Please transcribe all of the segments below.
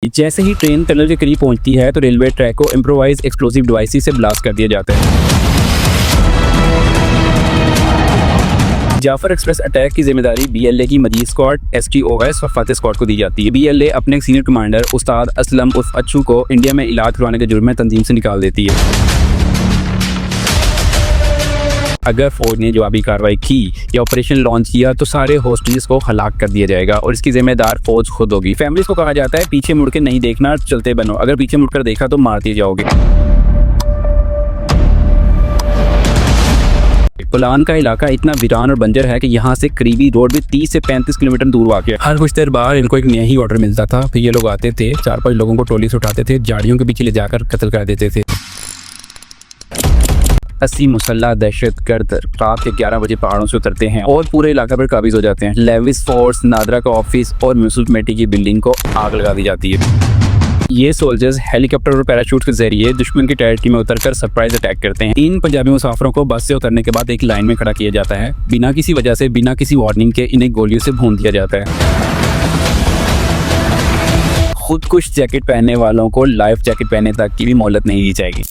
जाती। जैसे ही train tunnel के करीब पहुंचती है तो रेलवे ट्रैक को इम्प्रोवाइज एक्सप्लोसिव डिवाइसेस से ब्लास्ट कर दिया जाता है। जाफर एक्सप्रेस अटैक की जिम्मेदारी BLA की मजीद स्क्वाड, STOS और फतेह स्क्वाड को दी जाती है। BLA अपने सीनियर कमांडर उस्ताद असलम उर्फ अच्छू को इंडिया में इलाज करवाने के जुर्म में तंजीम से निकाल देती है। अगर फौज ने जवाबी कार्रवाई की या ऑपरेशन लॉन्च किया तो सारे होस्टेजेस को हलाक कर दिया जाएगा और इसकी जिम्मेदार फौज खुद होगी। फैमिलीज को कहा जाता है पीछे मुड़ के नहीं देखना, चलते बनो, अगर पीछे मुड़कर देखा तो मार दिए जाओगे। पुलान का इलाका इतना वीरान और बंजर है कि यहाँ से करीबी रोड भी 30 से 35 किलोमीटर दूर वाक़ है। हर कुछ देर बाद इनको एक नया ही ऑर्डर मिलता था, फिर ये लोग आते थे, 4-5 लोगों को ट्रॉली से उठाते थे, झाड़ियों के पीछे ले जाकर कत्ल कर देते थे। 80 मुसल्ला दहशतगर्द रात के 11 बजे पहाड़ों से उतरते हैं और पूरे इलाके पर काबिज हो जाते हैं। लेविस फोर्स, नादरा का ऑफिस और म्यूनिसिपल कमेटी की बिल्डिंग को आग लगा दी जाती है। ये सोल्जर्स हेलीकॉप्टर और पैराशूट के जरिए दुश्मन की टेरिटरी में उतरकर सरप्राइज अटैक करते हैं। 3 पंजाबी मुसाफिरों को बस से उतरने के बाद एक लाइन में खड़ा किया जाता है। बिना किसी वजह से, बिना किसी वार्निंग के इन्हें गोलियों से भून दिया जाता है। खुद कुछ जैकेट पहनने वालों को लाइफ जैकेट पहनने तक की भी मोहलत नहीं दी जाएगी।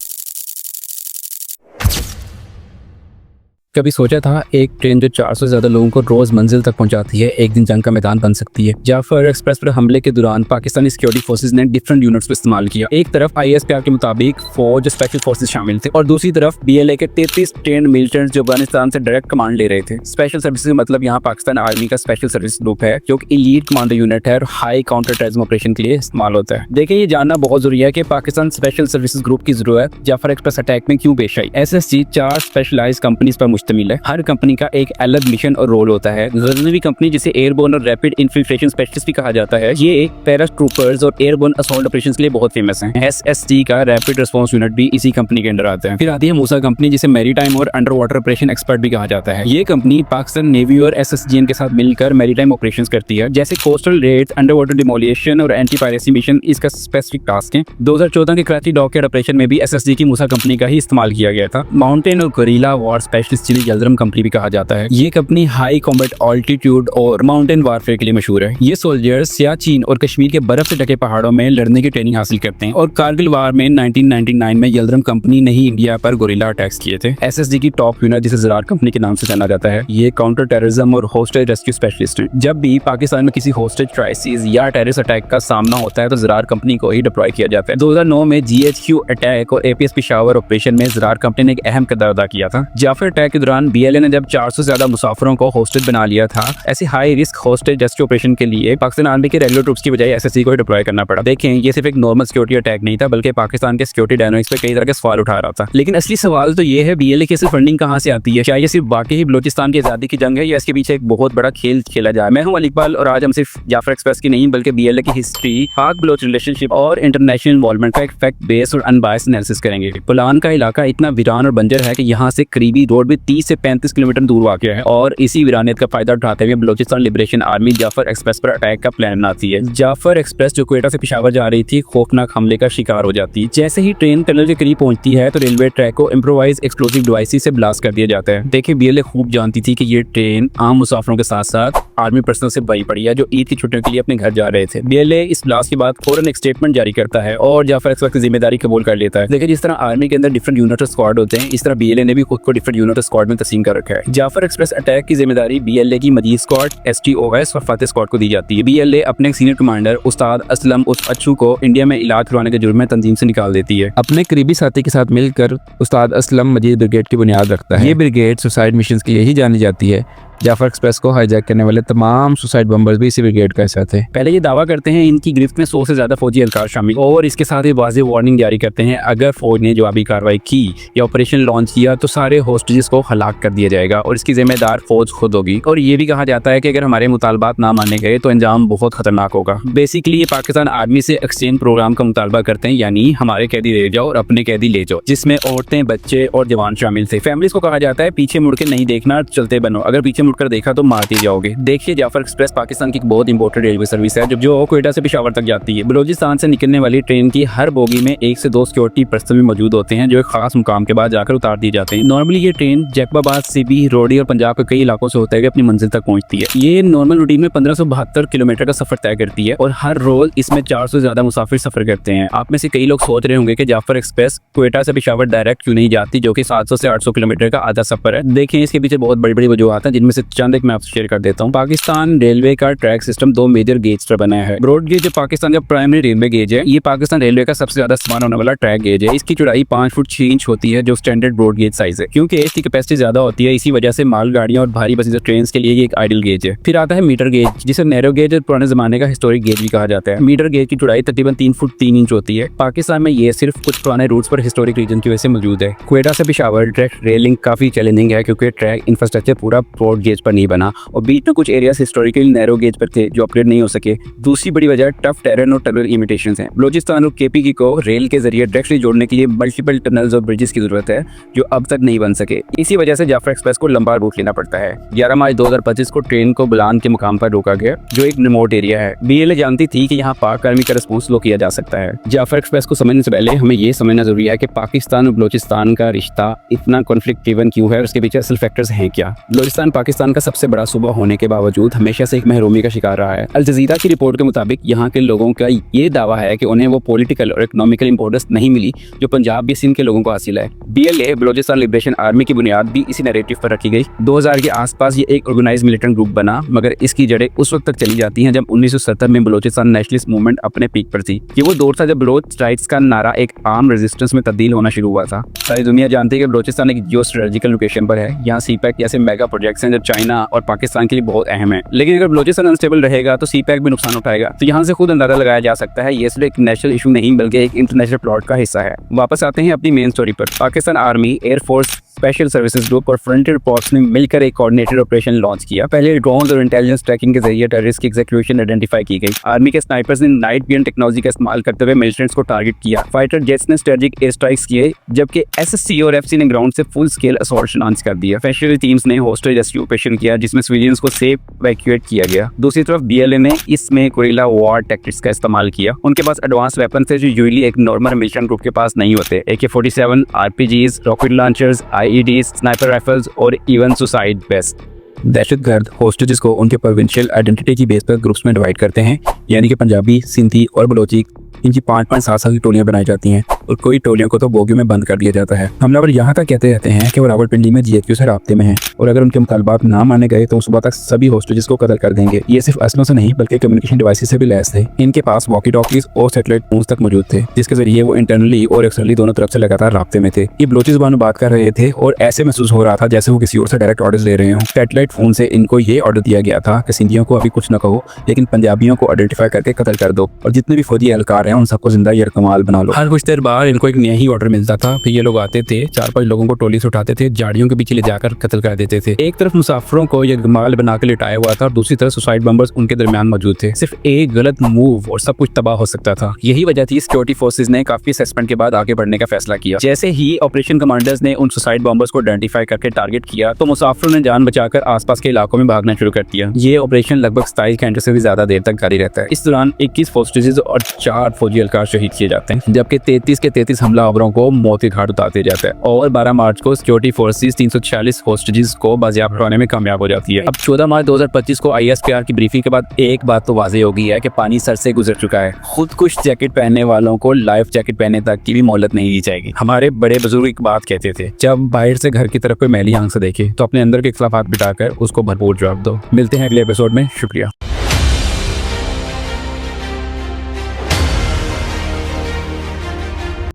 कभी सोचा था एक ट्रेन जो 400 से ज्यादा लोगों को रोज मंजिल तक पहुंचाती है एक दिन जंग का मैदान बन सकती है। जाफर एक्सप्रेस पर हमले के दौरान पाकिस्तानी सिक्योरिटी फोर्सेज ने डिफरेंट यूनिट्स को इस्तेमाल किया। एक तरफ ISPR के मुताबिक फौज स्पेशल फोर्सेज शामिल थे और दूसरी तरफ BLA के 33 ट्रेंड मिलिटेंट्स जो अफगानिस्तान से डायरेक्ट कमांड ले रहे थे। स्पेशल सर्विसेज मतलब यहाँ पाकिस्तान आर्मी का स्पेशल सर्विस ग्रुप है जो कि एलीट कमांडो यूनिट है और हाई काउंटर टेररिज्म ऑपरेशन के लिए इस्तेमाल होता है। देखिए, ये जानना बहुत जरूरी है कि पाकिस्तान स्पेशल सर्विसेज ग्रुप की जरूरत जाफर एक्सप्रेस अटैक में क्यों पेश आई। SSG 4 स्पेशलाइज्ड कंपनीज पर मुश्तमिल है। हर कंपनी का एक अलग मिशन और रोल होता है। गजनवी कंपनी जिसे एयरबोर्न और रैपिड इन्फिल्ट्रेशन स्पेशलिस्ट भी कहा जाता है, ये पैराट्रूपर्स और एयरबोर्न असॉल्ट ऑपरेशंस के लिए बहुत फेमस है। SST का रैपिड रिस्पांस यूनिट भी इसी कंपनी के अंडर आता है। फिर आती है मूसा कंपनी जिसे मैरीटाइम और अंडर वाटर ऑपरेशन एक्सपर्ट भी कहा जाता है। ये कंपनी पाकिस्तान नेवी और SSGN के साथ मिलकर मैरीटाइम ऑपरेशंस करती है, जैसे coastal raids, under water demolition और एंटी पायरेसी मिशन इसका स्पेसिफिक टास्क है। 2014 के कराची डॉकयार्ड ऑपरेशन में भी SSG की मूसा कंपनी का ही इस्तेमाल किया गया था। माउंटेन और गोरिल्ला वॉर स्पेशलिस्ट जिन्हें यल्द्रम कंपनी भी कहा जाता है। ये कंपनी हाई कॉम्बैट ऑल्टीट्यूड और माउंटेन वारफेयर के लिए मशहूर है। ये सोल्जर्स सियाचिन और कश्मीर के बर्फ से ढके पहाड़ों में लड़ने की ट्रेनिंग हासिल करते हैं और कारगिल वार में 1999 में यल्द्रम कंपनी ने ही इंडिया पर गोरिल्ला अटैक्स किए थे। SSG की टॉप यूनिट जिसे ज़रार कंपनी के नाम से जाना जाता है, ये काउंटर टेररिज्म और होस्टेज रेस्क्यू स्पेशलिस्ट है। जब भी पाकिस्तान में किसी होस्टेज क्राइसिस या टेररिस्ट अटैक का सामना होता है तो ज़रार कंपनी को ही डिप्लॉय किया जाता है। 2009 में GHQ अटैक और APS पेशावर ऑपरेशन में ज़रार कंपनी ने एक अहम किरदार अदा किया था। जाफर अटैक के दौरान BLA ने जब 400 से ज्यादा मुसाफिरों को होस्टेज बना लिया था। ऐसे high risk hostage rescue operation के लिए पाकिस्तान आर्मी के रेगुलर ट्रूप्स की बजाय SSG को डिप्लॉय करना पड़ा। देखें, ये सिर्फ एक नॉर्मल सिक्योरिटी अटैक नहीं था, बल्कि पाकिस्तान के सिक्योरिटी डायनामिक्स पे कई तरह के सवाल उठा रहा था। लेकिन असली सवाल तो ये है, BLA की सिर्फ फंडिंग कहाँ से आती है? क्या ये सिर्फ बाकी ही बलोचिस्तान की आज़ादी की जंग है या इसके पीछे एक बहुत बड़ा खेल खेला जाए? मैं हूं अली इकबाल और आज हम सिर्फ जाफर एक्सप्रेस की नहीं बल्कि BLA की हिस्ट्री, पाक बलोच रिलेशनशिप और इंटरनेशनल इन्वॉल्वमेंट का एक फैक्ट बेस्ड और अनबायस्ड एनालिसिस करेंगे। पुलान का इलाका इतना वीरान और बंजर है कि यहाँ से करीबी रोड भी 30 से 35 किलोमीटर दूर वाक़ है और इसी वीरानियत का फायदा उठाते हुए Balochistan liberation army Jaffar express पर अटैक का प्लान बनाती है। जाफर एक्सप्रेस जो क्वेटा से पेशावर जा रही थी, खौफनाक हमले का शिकार हो जाती है। जैसे ही ट्रेन टनल के करीब पहुंचती है तो रेलवे ट्रैक को इम्प्रोवाइज एक्सप्लोसिव डिवाइसेस से ब्लास्ट कर दिया जाता है। देखिए, BLA खूब जानती थी कि ये ट्रेन आम मुसाफिरों के साथ साथ आर्मी पर्सनल से भरी पड़ी है जो ईद की छुट्टियों के लिए अपने घर जा रहे थे। BLA इस ब्लास्ट के बाद फौरन एक स्टेटमेंट जारी करता है और जाफर एक्सप्रेस की जिम्मेदारी कबूल कर लेता है। देखिए, जिस तरह आर्मी के अंदर डिफरेंट यूनिट और स्क्वाड होते हैं, इस तरह BLA ने भी खुद को डिफरेंट यूनिट और स्क्वाड में तस्लीम कर रखा है। जाफर एक्सप्रेस अटैक की जिम्मेदारी BLA की मजीद स्क्वाड, STOS और फतेह स्क्वाड को दी जाती है। BLA अपने सीनियर कमांडर उस्ताद असलम उर्फ अच्छू को इंडिया में इलाज करवाने के जुर्म में तंजीम से निकाल देती है। अपने करीबी साथी के साथ मिलकर उस्ताद असलम मजीद ब्रिगेड की बुनियाद रखता है। ये ब्रिगेड सुसाइड मिशन के लिए ही जानी जाती है। जाफर एक्सप्रेस को हाईजैक करने वाले तमाम सुसाइड बम्बर्स भी इसी ब्रिगेड का हिस्सा थे। पहले ये दावा करते हैं इनकी गिरफ्त में 100 से ज्यादा फौजी एहलकार शामिल और इसके साथ ही वाज़ेह वार्निंग जारी करते हैं, अगर फौज ने जवाबी कार्रवाई की या ऑपरेशन लॉन्च किया तो सारे होस्टेजेस को हलाक कर दिया जाएगा और इसकी जिम्मेदार फौज खुद होगी। और ये भी कहा जाता है कि अगर हमारे मुतालबात ना माने गए तो अंजाम बहुत खतरनाक होगा। बेसिकली ये पाकिस्तान आर्मी से एक्सचेंज प्रोग्राम का मुतालबा करते हैं, यानी हमारे कैदी ले जाओ और अपने कैदी ले जाओ, जिसमें औरतें, बच्चे और जवान शामिल थे। फैमिलीज को कहा जाता है पीछे मुड़ के नहीं देखना, चलते बनो, अगर पीछे मुड़कर देखा तो मारते जाओगे। देखिए, जाफर एक्सप्रेस पाकिस्तान की एक बहुत इंपॉर्टेंट रेलवे सर्विस है जो क्वेटा से पेशावर तक जाती है। बलोचिस्तान से निकलने वाली ट्रेन की हर बोगी में 1 से 2 सिक्योरिटी पर्सन भी मौजूद होते हैं जो एक खास मुकाम के बाद जाकर उतार दिए जाते हैं। नॉर्मली ये ट्रेन जैकबाबाद, सीबी, रोडी और पंजाब के कई इलाकों से होते हुए अपनी मंजिल तक पहुंचती है। ये नॉर्मल रूटीन में 1572 किलोमीटर का सफर तय करती है और हर रोज इसमें 400 से ज्यादा मुसाफिर सफर करते हैं। आप में से कई लोग सोच रहे होंगे कि जाफर एक्सप्रेस क्वेटा से पेशावर डायरेक्ट क्यों नहीं जाती, जो कि 700 से 800 किलोमीटर का आधा सफर है। देखें, इसके पीछे बहुत बड़ी बड़ी वजूहत हैं, जिनमें से चंद एक मैं आपसे शेयर कर देता हूँ। पाकिस्तान रेलवे का ट्रैक सिस्टम 2 मेजर गेज पर बना है। ब्रॉड गेज जो पाकिस्तान का प्राइमरी रेलवे गेज है, ये पाकिस्तान रेलवे का सबसे ज्यादा इस्तेमाल होने वाला ट्रैक गेज है। इसकी चौड़ाई 5 फुट 6 इंच होती है, जो स्टैंडर्ड ब्रॉड गेज साइज है। क्योंकि इसकी कैपेसिटी ज्यादा होती है, इसी वजह से माल गाड़ियां और भारी पैसेंजर ट्रेन के लिए ये एक आइडियल गेज है। फिर आता है मीटर गेज, जिसे नैरो गेज और पुराने जमाने का हिस्टोरिक गेज भी कहा जाता है। मीटर गेज की चौड़ाई तकरीबन 3 फुट 3 इंच होती है। पाकिस्तान में ये सिर्फ कुछ पुराने रूट्स पर हिस्टोरिक रीजन की वजह से मौजूद है। क्वेटा से पेशावर डायरेक्ट रेल लिंक काफी चैलेंजिंग है, क्योंकि ट्रैक इंफ्रास्ट्रक्चर पूरा ब्रॉड गेज पर नहीं बना और बीच में कुछ एरियाज हिस्टोरिकली नैरो गेज पर थे जो अपग्रेड नहीं हो सके। दूसरी बड़ी वजह टफ टेरेन और टनल लिमिटेशंस हैं। बलोचिस्तान और केपी को रेल के जरिए डायरेक्टली जोड़ने के लिए मल्टीपल टनल्स और ब्रिजेस की जरूरत है, जो अब तक नहीं बन सके। इसी वजह से जाफर एक्सप्रेस को लंबा रूट लेना पड़ता है। 11 मार्च 2025 को ट्रेन को बुलान के मुकाम पर रोका गया, जो एक रिमोट एरिया है। बीएलए जानती थी कि यहाँ पाक आर्मी का रिस्पॉन्स लो किया जा सकता है। जाफर एक्सप्रेस को समझने से पहले हमें ये समझना जरूरी है कि पाकिस्तान और बलोचिस्तान का रिश्ता इतना कॉन्फ्लिक्ट ड्रिवन क्यों है और उसके पीछे असल फैक्टर्स हैं क्या। बलोचिस्तान पाकिस्तान का सबसे बड़ा सूबा होने के बावजूद हमेशा से एक महरूमी का शिकार रहा है। अल जजीरा की रिपोर्ट के मुताबिक यहाँ के लोगों का ये दावा है कि उन्हें वो पॉलिटिकल और इकोनॉमिकल इंपॉर्टेंस नहीं मिली जो पंजाब भी सिंध के लोगों को हासिल है। बीएलए बलोचिस्तान लिबरेशन आर्मी की बुनियाद भी इसी नैरेटिव पर रखी गई। 2000 के आसपास ये एक ऑर्गेनाइज्ड मिलिटेंट ग्रुप बना, मगर इसकी जड़ें उस वक्त तक चली जाती हैं जब 1970 में बलोचिस्तान नेशनलिस्ट मूवमेंट अपने पीक पर थी। ये वो दौर था जब बलोच राइट्स का नारा एक आर्म रेजिस्टेंस में तब्दील होना शुरू हुआ था। सारी दुनिया जानती है कि बलोचिस्तान एक जियो स्ट्रेटेजिकल लोकेशन पर है। यहाँ सीपैक जैसे मेगा प्रोजेक्ट्स हैं जो चाइना और पाकिस्तान के लिए बहुत अहम है। लेकिन अगर बलोचिस्तान अनस्टेबल रहेगा तो सीपैक भी नुकसान उठाएगा। तो यहाँ से खुद अंदाजा लगाया जा सकता है ये सिर्फ एक नेशनल इशू नहीं बल्कि एक इंटरनेशनल प्लॉट का हिस्सा है। वापस आते हैं अपनी मेन स्टोरी पर। Pakistan army, air force, special services group और फ्रंटियर कॉर्प्स ने मिलकर एक कोऑर्डिनेटेड ऑपरेशन लॉन्च किया। पहले ड्रोन्स और इंटेलिजेंस ट्रैकिंग के जरिए टेररिस्ट की एग्जीक्यूशन आइडेंटिफाई की गई। आर्मी के स्नाइपर्स ने नाइट विजन टेक्नोलॉजी का इस्तेमाल करते हुए मिलिटेंट्स को टारगेट किया। फाइटर जेट्स ने स्ट्रेटेजिक एयर स्ट्राइक्स किए, जबकि एसएससी और एफसी ने ग्राउंड से फुल स्केल असॉल्ट लॉन्च कर दिया। स्पेशल टीम्स ने होस्टेज रेस्क्यू ऑपरेशन किया, जिसमें सिविलियंस को सेफ इवैक्यूएट किया गया। दूसरी तरफ बीएलए ने इसमें गुरिल्ला वॉर टैक्टिक्स का इस्तेमाल किया। उनके पास एडवांस वेपन थे जो यूजुअली एक नॉर्मल मिलिटेंट ग्रुप के पास नहीं होते। AK-47, RPGs, rocket launchers, आईईडीज, sniper rifles और इवन सुसाइड वेस्ट। दहशतगर्द होस्टेजेस को उनके प्रोविंशियल आइडेंटिटी की बेस पर ग्रुप्स में डिवाइड करते हैं, यानी कि पंजाबी, सिंधी और बलोची। इनकी 5-5, 7 की टोलियां बनाई जाती हैं और कोई टोलियों को तो बोगियों में बंद कर दिया जाता है। हमलावर यहाँ तक कहते रहते हैं कि वो रावलपिंडी में GHQ से राब्ते में हैं और अगर उनके मुतालबात ना माने गए तो सुबह तक सभी होस्टेजेस को कत्ल कर देंगे। ये सिर्फ असलों से नहीं बल्कि कम्युनिकेशन डिवाइसेस से भी लैस थे। इनके पास वॉकी टॉकीज और सैटेलाइट फोन्स तक मौजूद थे, जिसके जरिए वो इंटरनली और एक्सटर्नली दोनों तरफ से लगातार राब्ते में थे। ये बलोची जुबान में बात कर रहे थे और ऐसे महसूस हो रहा था जैसे वो किसी और से डायरेक्ट ऑर्डर्स ले रहे हों। सैटेलाइट फोन से इनको ये ऑर्डर दिया गया था कि सिंधियों को अभी कुछ न कहो, लेकिन पंजाबियों को आइडेंटिफाई करके कत्ल कर दो और जितने भी फौजी एहलकार हैं उन सबको जिंदा कमाल बना लो। हर कुछ देर बाद इनको एक नया ही ऑर्डर मिलता था। फिर ये लोग आते थे, 4-5 लोगों को टोली से उठाते थे, झाड़ियों के पीछे ले जाकर कत्ल कर देते थे। एक तरफ मुसाफिरों को ये कमाल बना के लिटाया हुआ था और दूसरी तरफ सुसाइड बम्बर्स उनके दरमियान मौजूद थे। सिर्फ एक गलत मूव और सब कुछ तबाह हो सकता था। यही वजह थी सिक्योरिटी फोर्सेज ने काफी असेसमेंट के बाद आगे बढ़ने का फैसला किया। जैसे ही ऑपरेशन कमांडर्स ने उन सुसाइड बम्बर्स को आइडेंटिफाई करके टारगेट किया तो मुसाफिरों ने जान बचाकर आसपास के इलाकों में भागना शुरू कर दिया। ये ऑपरेशन लगभग 27 घंटे से भी ज्यादा देर तक जारी रहता है। इस दौरान 21 होस्टेजेस और 4 फौजी एहलकार शहीद किए जाते हैं, जबकि 33 के 33 हमलावरों को मौत के घाट उतारते जाता है। और 12 मार्च को सिक्योरिटी फोर्सेस 346 होस्टेजेस को बाजियाब करवाने में कामयाब हो जाती है। अब 14 मार्च 2025 को ISPR की ब्रीफिंग के बाद एक बात तो वाज़ेह हो गई है कि पानी सर से गुजर चुका है। खुद कुछ जैकेट पहनने वालों को लाइफ जैकेट पहनने तक की भी मोहलत नहीं दी जाएगी। हमारे बड़े बुजुर्ग एक बात कहते थे, जब बाहर से घर की तरफ कोई मैली आंख से देखे तो अपने अंदर के खिलाफ हाथ बिठाकर उसको भरपूर जवाब दो। मिलते हैं अगले एपिसोड में। शुक्रिया।